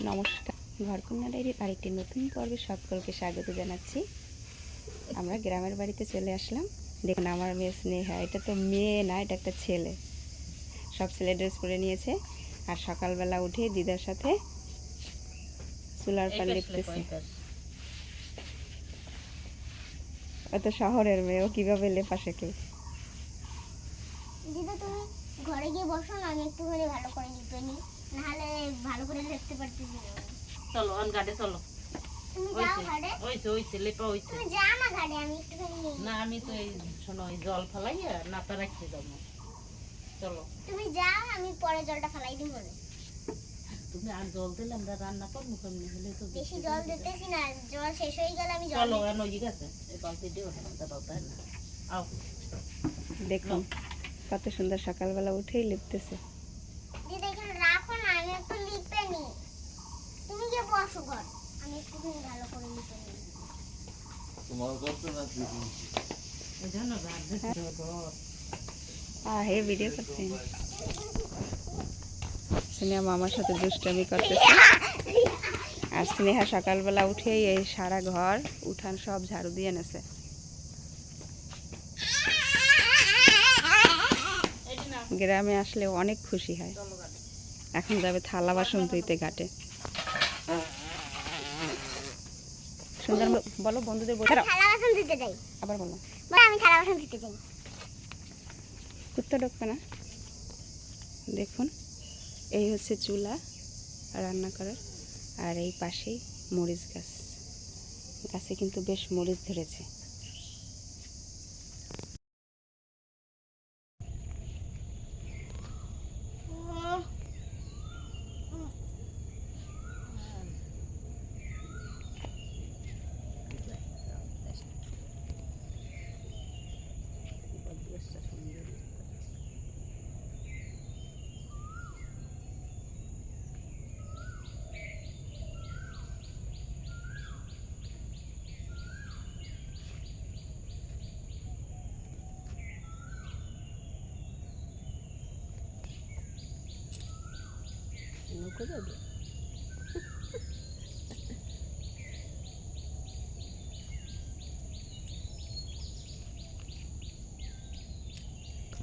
নমস্কার, ঘরকন্যা ডায়েরির আরেকটি নতুন পর্বে সকলকে স্বাগত জানাচ্ছি। আমরা গ্রামের বাড়িতে চলে আসলাম। দেখুন আমার মেয়ে স্নেহা, এটা তো মেয়ে না, এটা একটা ছেলে। সব ছেলে ড্রেস পরে নিয়েছে আর সকালবেলা উঠে দিদার সাথে চুলার পাল লিপতেছে। অত শহরের মেয়ে, ও কিভাবে লেপা শেখে? দিদা তুমি ঘরে গিয়ে বসো না, আমি একটুখানি ভালো করে লিখে নিই, নাহলে ভালো করে লিখতে পারতেছি না। চলো অন গাড়ি চলো। তুমি যাও ঘরে। ওইছে লেপা হইছে। তুমি যাও না ঘরে, আমি একটুখানি নিই। না আমি তো এই শোনো এই জল ফলাইয়া নাতা রাখতে যাবো। চলো তুমি যাও, আমি পরে জলটা ফেলাই দিব না। তুমি আর জল দিলে আমরা রান্না করবো কেমনি? হলে তো বেশি জল দিতেছি না, জল শেষ হয়ে গেলে আমি জল চলো এনো ঠিক আছে, এই বালতি দিও দাও তাই না। আও দেখুন কত সুন্দর সকালবেলা উঠেই লিপতেছে। দিদা এখানে রাখো না, আমি একটু লিখে নিই। তুমি গিয়ে বসো ঘর, আমি একটুখানি ভালো করে লিখে নিই। তোমার কষ্ট না দিদি, এই জন্য রাত দিতে ঘর হে ভিডিও করতে স্নেহা মামার সাথে দুষ্টামি করতেছে। আর স্নেহা সকালবেলা উঠেই এই সারা ঘর উঠান সব ঝাড়ু দিয়ে নেছে। গ্রামে আসলে অনেক খুশি হয়। এখন যাবে থালা বাসন ধুইতে ঘাটে। সুন্দর বলো বন্ধুদের বলো। থালা বাসন ধুতে যাই, আবার বলো। আমি থালা বাসন ধুতে যাই। কুত্তা ঢুকবে না। দেখুন এই হচ্ছে চুলা রান্না করার, আর এই পাশেই মরিচ গাছ। গাছে কিন্তু বেশ মরিচ ধরেছে।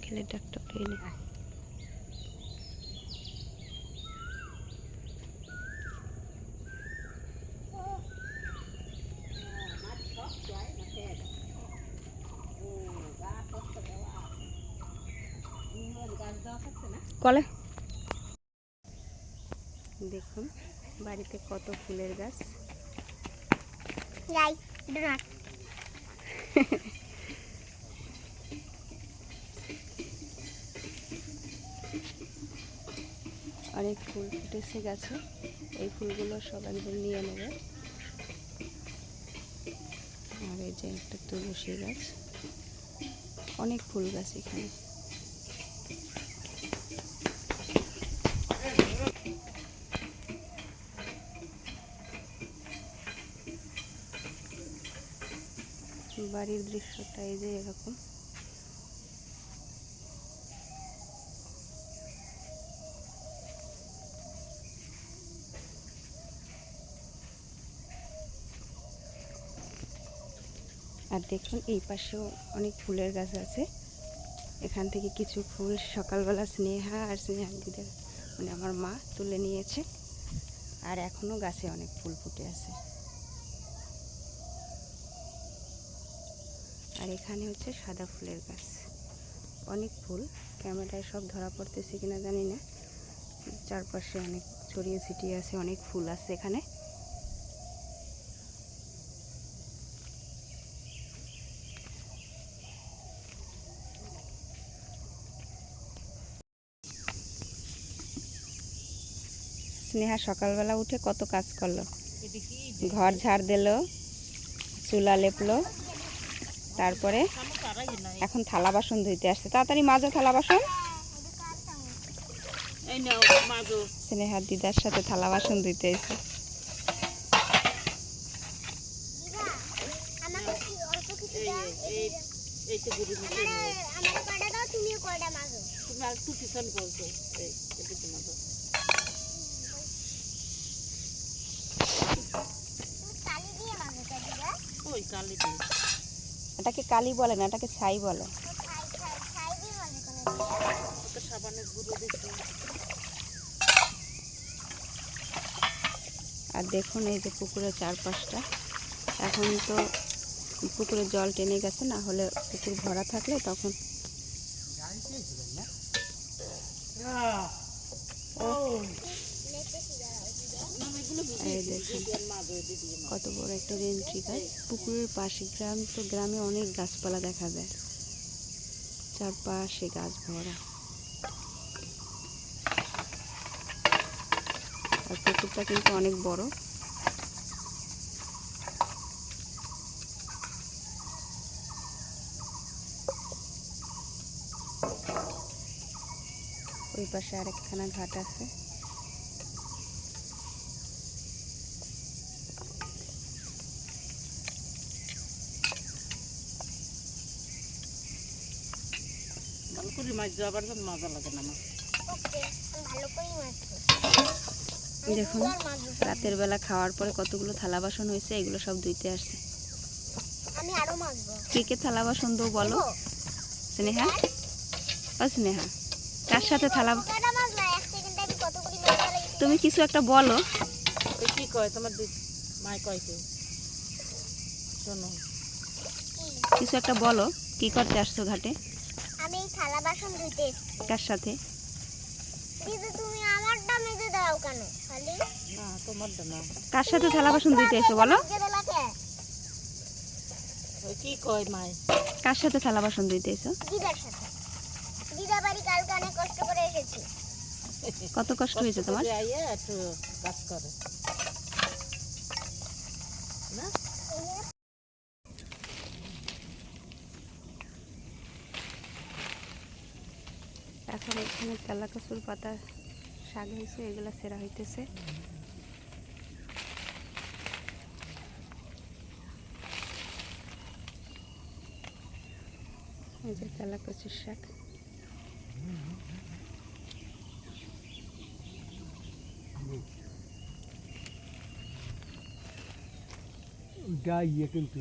খেলে ডাক্তার খেলে কলে। দেখুন বাড়িতে কত ফুলের গাছ। অনেক ফুল ফুটেছে গাছে, এই ফুলগুলো সব একজন নিয়ে নেবে। আর এই যে একটা তুলসী গাছ, অনেক ফুল গাছ এখানে। বাড়ির দৃশ্যটা এই যে এরকম। আর দেখুন এই পাশেও অনেক ফুলের গাছ আছে। এখান থেকে কিছু ফুল সকালবেলা স্নেহা আর স্নেহা দিদা মানে আমার মা তুলে নিয়েছে, আর এখনও গাছে অনেক ফুল ফুটে আছে। আর এখানে হচ্ছে সাদা ফুলের গাছ, অনেক ফুল। ক্যামেরায় সব ধরা পড়তেছে কিনা জানি না। চারপাশে অনেক ছড়িয়ে ছিটিয়ে আছে, অনেক ফুল আছে এখানে। স্নেহা সকালবেলা উঠে কত কাজ করলো, ঘর ঝাড় দিল, চুলা লেপলো, তারপরে এখন থালা বাসন ধুইতে আসছে। তাড়াতাড়ি মাজো থালা বাসন। স্নেহার দিদার সাথে থালা বাসন ধুইতে এসে ওই কালি দিয়ে এটাকে কালি বলে না, এটাকে ছাই বলে। ছাই দিয়ে মজা করে দিই। ওটা সাবানের গুঁড়ো দিতে। আর দেখুন এই যে পুকুরের চারপাশটা, এখন তো পুকুরে জল টেনে গেছে, না হলে পুকুর ভরা থাকলে তখন এই দেখুন কত বড় একটা রেন্ট্রি গাছ। পুকুরের পাশে গ্রাম, তো গ্রামে অনেক গাছপালা দেখা যায়, চারপাশে গাছ ভরা। আর পুকুরটা কিন্তু অনেক বড়। ওই পাশে আরেকখানা ঘাট আছে। ভালো করে মাছ যাবার জন্য মজা লাগে না আমার। ওকে, আমি ভালো করেই মাছবো। দেখুন রাতের বেলা খাওয়ার পরে কতগুলো থালা বাসন হয়েছে, এগুলো সব ধুইতে আসছে। আমি আরো মাছবো। কে কে থালা বাসন দেবো বলো? দেবো? স্নেহা, ও স্নেহা, কার সাথে থালা? কতটা মাছ না, এক সেকেন্ডে আমি কতগুলি মাছ ফেলে গেছি। তুমি কিছু একটা বলো। ওই কি কয় তোমার মায় কয় কি শোনো, কিছু একটা বলো, কি করতে আসছো ঘাটে? আমি এই থালা বাসন ধুইতে এসেছি। কার সাথে? কিন্তু তুমি আমারটা মেজে দাও কেন খালি? না তোমার না, কার সাথে থালা বাসন ধুইতে এসো বলো? মেজে দিলা কে? ওই কি কয় মায়? কার সাথে থালা বাসন ধুইতে এসো? দিদার সাথে। দিদা বাড়ি কালকে অনেক কষ্ট করে এসেছি। কত কষ্ট হয়েছে তোমার? কষ্ট করে আইয়া একটু কাজ করে না। এখন এখানে তেলা কচুর পাতা শাক হয়েছে, এগুলো সেরা হইতেছে। এই যে তেলা কচুর শাক। ওইটা ইয়ে কিন্তু